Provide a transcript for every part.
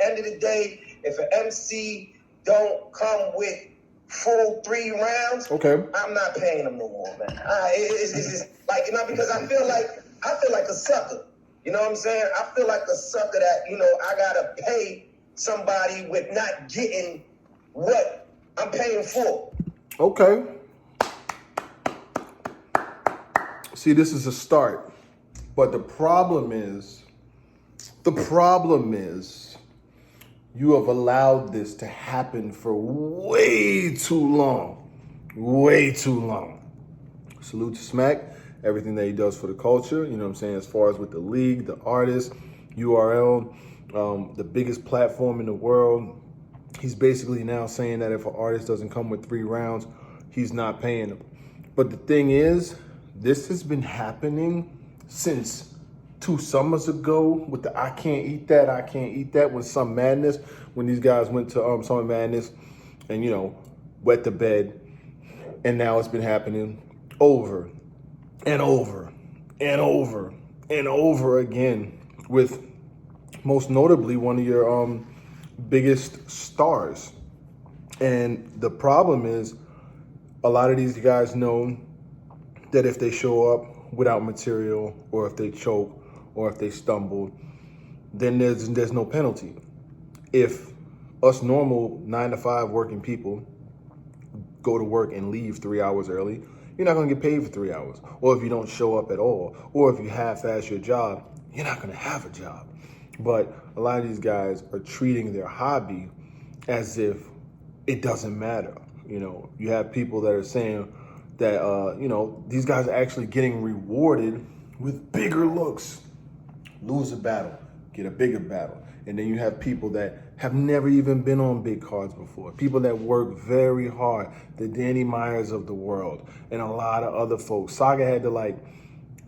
end of the day, if an MC don't come with full 3 rounds, okay, I'm not paying them no more, man. It's just like, you know, because I feel like a sucker. You know what I'm saying? I feel like a sucker that, you know, I gotta pay somebody with not getting what I'm paying for. Okay. See, this is a start. But the problem is, you have allowed this to happen for way too long. Way too long. Salute to Smack, everything that he does for the culture, you know what I'm saying, as far as with the league, the artist, URL, the biggest platform in the world. He's basically now saying that if an artist doesn't come with 3 rounds, he's not paying them. But the thing is, this has been happening since 2 summers ago with the I can't eat that with some madness, when these guys went to Summer Madness and, you know, wet the bed. And now it's been happening over and over and over and over again with most notably one of your biggest stars. And the problem is, a lot of these guys know that if they show up without material, or if they choke, or if they stumble, then there's no penalty. If us normal 9-to-5 working people go to work and leave 3 hours early, you're not gonna get paid for 3 hours. Or if you don't show up at all, or if you half-ass your job, you're not gonna have a job. But a lot of these guys are treating their hobby as if it doesn't matter. You know, you have people that are saying that, you know, these guys are actually getting rewarded with bigger looks. Lose a battle, get a bigger battle. And then you have people that have never even been on big cards before. People that work very hard, the Danny Myers of the world, and a lot of other folks. Saga had to like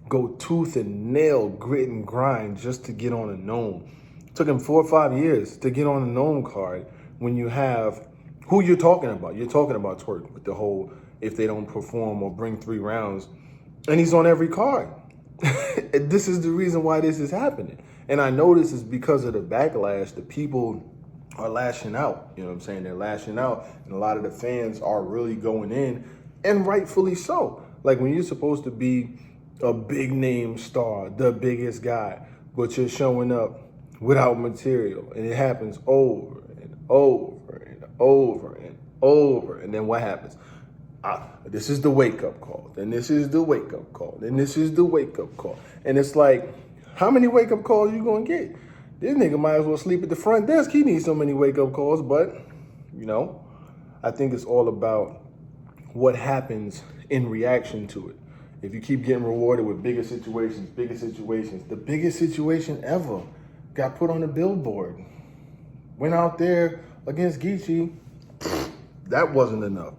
go tooth and nail, grit and grind just to get on a gnome. It took him 4 or 5 years to get on a gnome card. When you have, who you're talking about? You're talking about Twerk with the whole, if they don't perform or bring 3 rounds, and he's on every card. This is the reason why this is happening. And I know this is because of the backlash. The people are lashing out. You know what I'm saying? They're lashing out. And a lot of the fans are really going in, and rightfully so. Like, when you're supposed to be a big name star, the biggest guy, but you're showing up without material, and it happens over and over and over and over. And then what happens? This is the wake-up call, then this is the wake-up call, then this is the wake-up call. And it's like, how many wake-up calls you gonna get? This nigga might as well sleep at the front desk. He needs so many wake-up calls. But, you know, I think it's all about what happens in reaction to it. If you keep getting rewarded with bigger situations, the biggest situation ever got put on the billboard. Went out there against Geechee, that wasn't enough.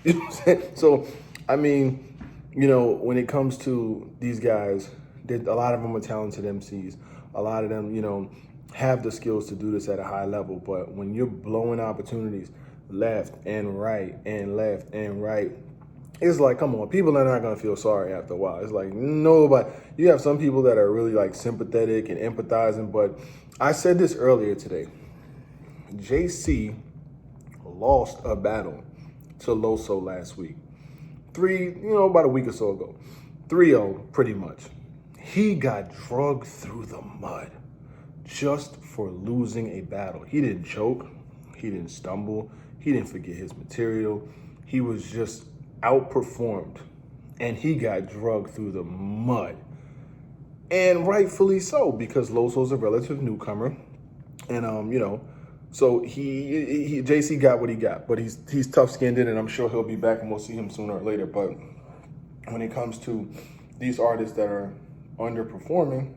You know what I'm saying? So, I mean, you know, when it comes to these guys, a lot of them are talented MCs. A lot of them, you know, have the skills to do this at a high level. But when you're blowing opportunities left and right and left and right, it's like, come on, people are not going to feel sorry after a while. It's like, nobody. You have some people that are really like sympathetic and empathizing. But I said this earlier today. JC lost a battle to Loso last week. About a week or so ago. 3-0, pretty much. He got drugged through the mud just for losing a battle. He didn't choke. He didn't stumble. He didn't forget his material. He was just outperformed, and he got drugged through the mud. And rightfully so, because Loso's a relative newcomer. And, you know, so JC got what he got, but he's tough-skinned, and I'm sure he'll be back, and we'll see him sooner or later. But when it comes to these artists that are underperforming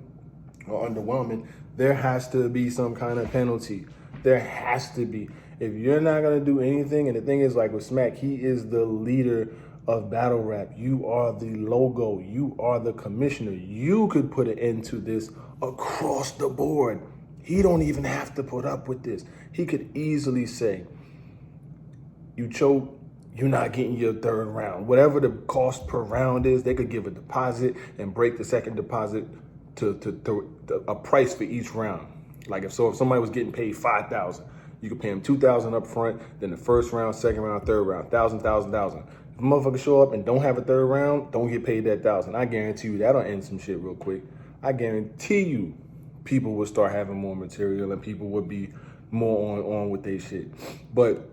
or underwhelming, there has to be some kind of penalty. There has to be. If you're not gonna do anything, and the thing is, like with Smack, he is the leader of battle rap. You are the logo. You are the commissioner. You could put an end to this across the board. He don't even have to put up with this. He could easily say, you choke, you're not getting your 3rd round. Whatever the cost per round is, they could give a deposit and break the second deposit to a price for each round. Like if somebody was getting paid $5,000, you could pay him $2,000 up front, then the first round, second round, third round, $1,000. If a motherfucker show up and don't have a third round, don't get paid that $1,000. I guarantee you that'll end some shit real quick. I guarantee you people would start having more material and people would be more on with their shit. But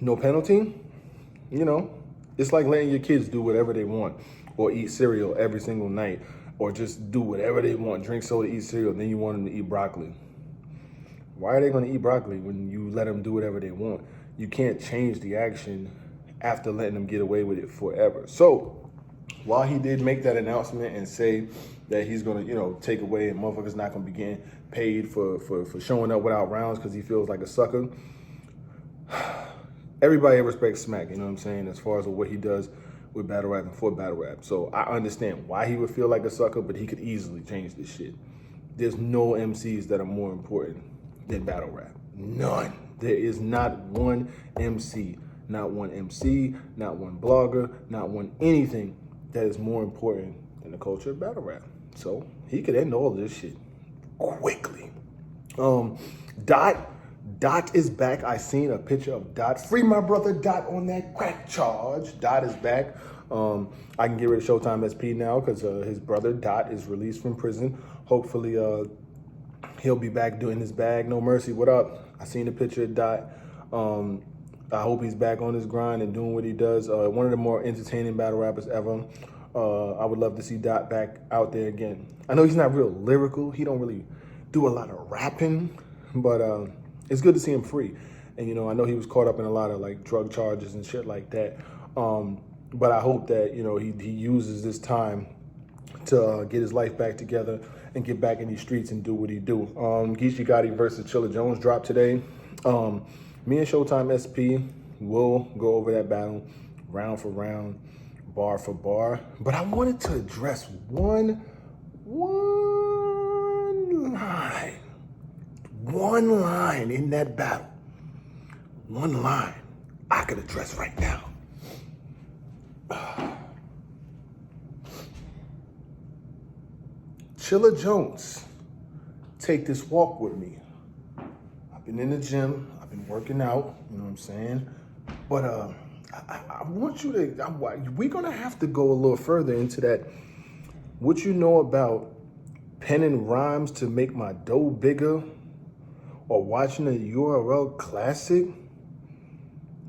no penalty, you know, it's like letting your kids do whatever they want or eat cereal every single night or just do whatever they want, drink soda, eat cereal, and then you want them to eat broccoli. Why are they going to eat broccoli when you let them do whatever they want? You can't change the action after letting them get away with it forever. So while he did make that announcement and say that he's going to, you know, take away and motherfuckers not going to be getting paid for showing up without rounds because he feels like a sucker, everybody respects Smack, you know what I'm saying, as far as what he does with battle rap and for battle rap. So I understand why he would feel like a sucker, but he could easily change this shit. There's no MCs that are more important than battle rap. None. There is not one MC, not one blogger, not one anything that is more important than the culture of battle rap. So he could end all of this shit quickly. Dot is back. I seen a picture of Dot. Free my brother Dot on that crack charge. Dot is back. I can get rid of Showtime SP now because his brother Dot is released from prison. Hopefully he'll be back doing his bag. No Mercy, what up? I seen a picture of Dot. I hope he's back on his grind and doing what he does. One of the more entertaining battle rappers ever. I would love to see Dot back out there again. I know he's not real lyrical. He don't really do a lot of rapping, but it's good to see him free. And, you know, I know he was caught up in a lot of, like, drug charges and shit like that. But I hope that, you know, he uses this time to get his life back together and get back in these streets and do what he do. Geechee Gotti versus Chilla Jones dropped today. Me and Showtime SP will go over that battle round for round, bar for bar. But I wanted to address one line in that battle. One line I could address right now. Chilla Jones, take this walk with me. I've been in the gym, I've been working out, you know what I'm saying? But I want you to, we're gonna have to go a little further into that. What you know about penning rhymes to make my dough bigger, or watching a URL classic,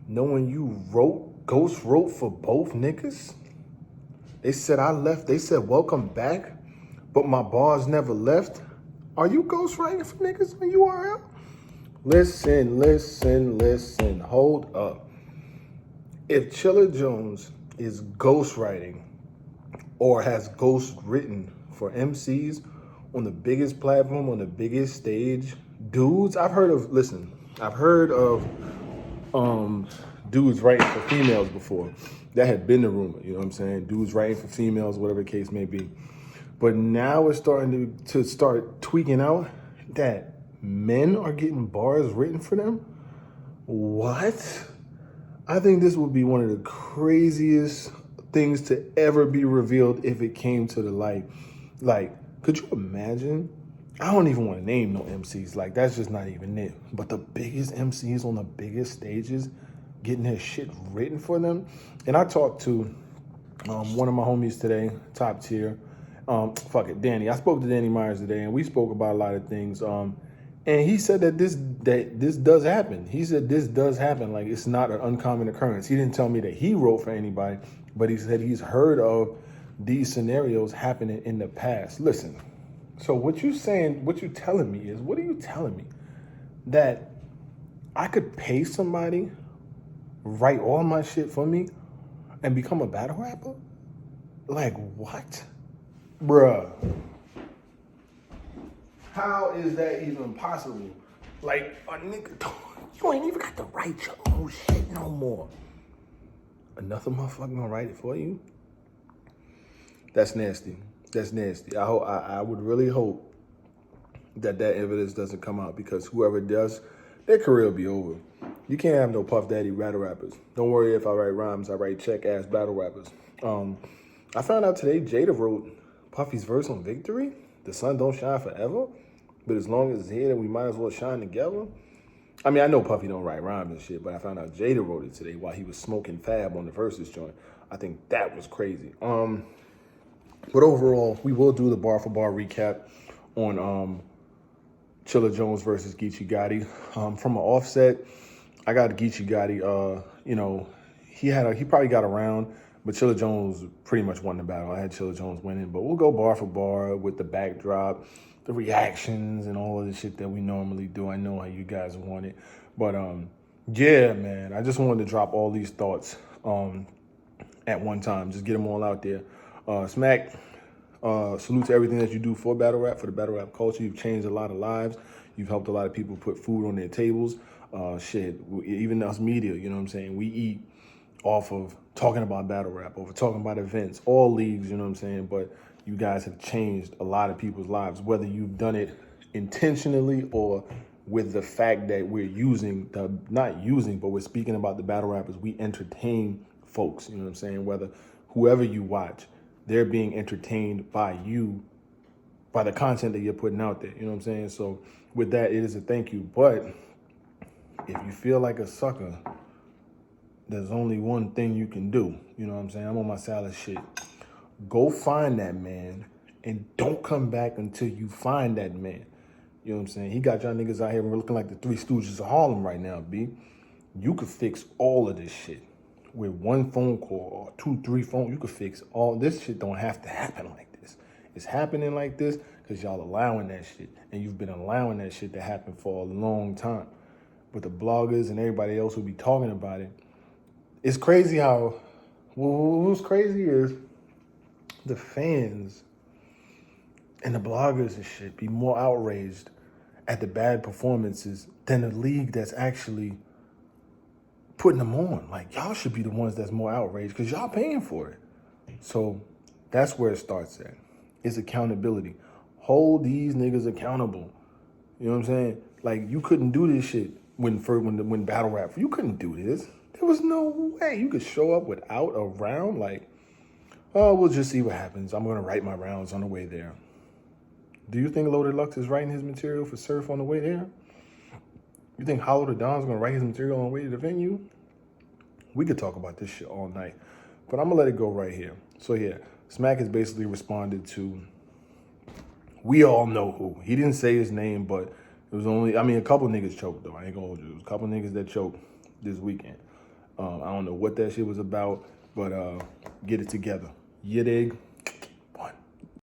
knowing you ghost wrote for both niggas? They said I left, they said welcome back, but my bars never left. Are you ghostwriting for niggas on URL? Listen, hold up. If Chilla Jones is ghostwriting or has ghost written for MCs on the biggest platform, on the biggest stage, dudes, I've heard of dudes writing for females before. That had been the rumor, you know what I'm saying? Dudes writing for females, whatever the case may be. But now it's starting to start tweaking out that men are getting bars written for them. What? I think this would be one of the craziest things to ever be revealed if it came to the light. Like, could you imagine? I don't even want to name no MCs. Like, that's just not even it. But the biggest MCs on the biggest stages getting their shit written for them. And I talked to one of my homies today, top tier. Danny. I spoke to Danny Myers today, and we spoke about a lot of things. And he said that this does happen. He said this does happen. Like, it's not an uncommon occurrence. He didn't tell me that he wrote for anybody, but he said he's heard of these scenarios happening in the past. Listen, so what you telling me is, what are you telling me? That I could pay somebody, write all my shit for me, and become a battle rapper? Like, what? Bruh. How is that even possible? Like, a nigga, you ain't even got to write your own shit no more. Another motherfucker gonna write it for you? That's nasty. That's nasty. I would really hope that evidence doesn't come out, because whoever does, their career will be over. You can't have no Puff Daddy battle rappers. Don't worry if I write rhymes, I write check-ass battle rappers. I found out today Jada wrote Puffy's verse on Victory, The Sun Don't Shine Forever. But as long as it's here, then we might as well shine together. I mean, I know Puffy don't write rhymes and shit, but I found out Jada wrote it today while he was smoking Fab on the Versus joint. I think that was crazy. But overall, we will do the bar for bar recap on Chilla Jones versus Geechee Gotti. From an offset, I got Geechee Gotti. He probably got around, but Chilla Jones pretty much won the battle. I had Chilla Jones winning, but we'll go bar for bar with the backdrop, the reactions, and all of the shit that we normally do. I know how you guys want it, but yeah, man, I just wanted to drop all these thoughts at one time, just get them all out there. Smack, salute to everything that you do for battle rap, for the battle rap culture. You've changed a lot of lives. You've helped a lot of people put food on their tables. Even us media, you know what I'm saying? We eat off of talking about battle rap, over talking about events, all leagues, you know what I'm saying? But you guys have changed a lot of people's lives, whether you've done it intentionally or with the fact that we're speaking about the battle rappers, we entertain folks, you know what I'm saying? Whether whoever you watch, they're being entertained by you, by the content that you're putting out there, you know what I'm saying? So with that, it is a thank you. But if you feel like a sucker, there's only one thing you can do. You know what I'm saying? I'm on my salad shit. Go find that man and don't come back until you find that man. You know what I'm saying? He got y'all niggas out here looking like the Three Stooges of Harlem right now, B. You could fix all of this shit with one phone call or 2, 3 phones. You could fix all this shit. Don't have to happen like this. It's happening like this because y'all allowing that shit. And you've been allowing that shit to happen for a long time. But the bloggers and everybody else who be talking about it, it's crazy how, what's crazy is the fans and the bloggers and shit be more outraged at the bad performances than the league that's actually putting them on. Like, y'all should be the ones that's more outraged because y'all paying for it. So that's where it starts at. It's accountability. Hold these niggas accountable. You know what I'm saying? Like, you couldn't do this shit when battle rap. You couldn't do this. There was no way you could show up without a round. Like, oh, we'll just see what happens. I'm gonna write my rounds on the way there. Do you think Loaded Lux is writing his material for Surf on the way there? You think Hollow the Don's gonna write his material on the way to the venue? We could talk about this shit all night, but I'm gonna let it go right here. So yeah, Smack has basically responded to, we all know who. He didn't say his name, but it was only, a couple niggas choked though. I ain't gonna hold you. It was a couple niggas that choked this weekend. I don't know what that shit was about, but get it together. You dig?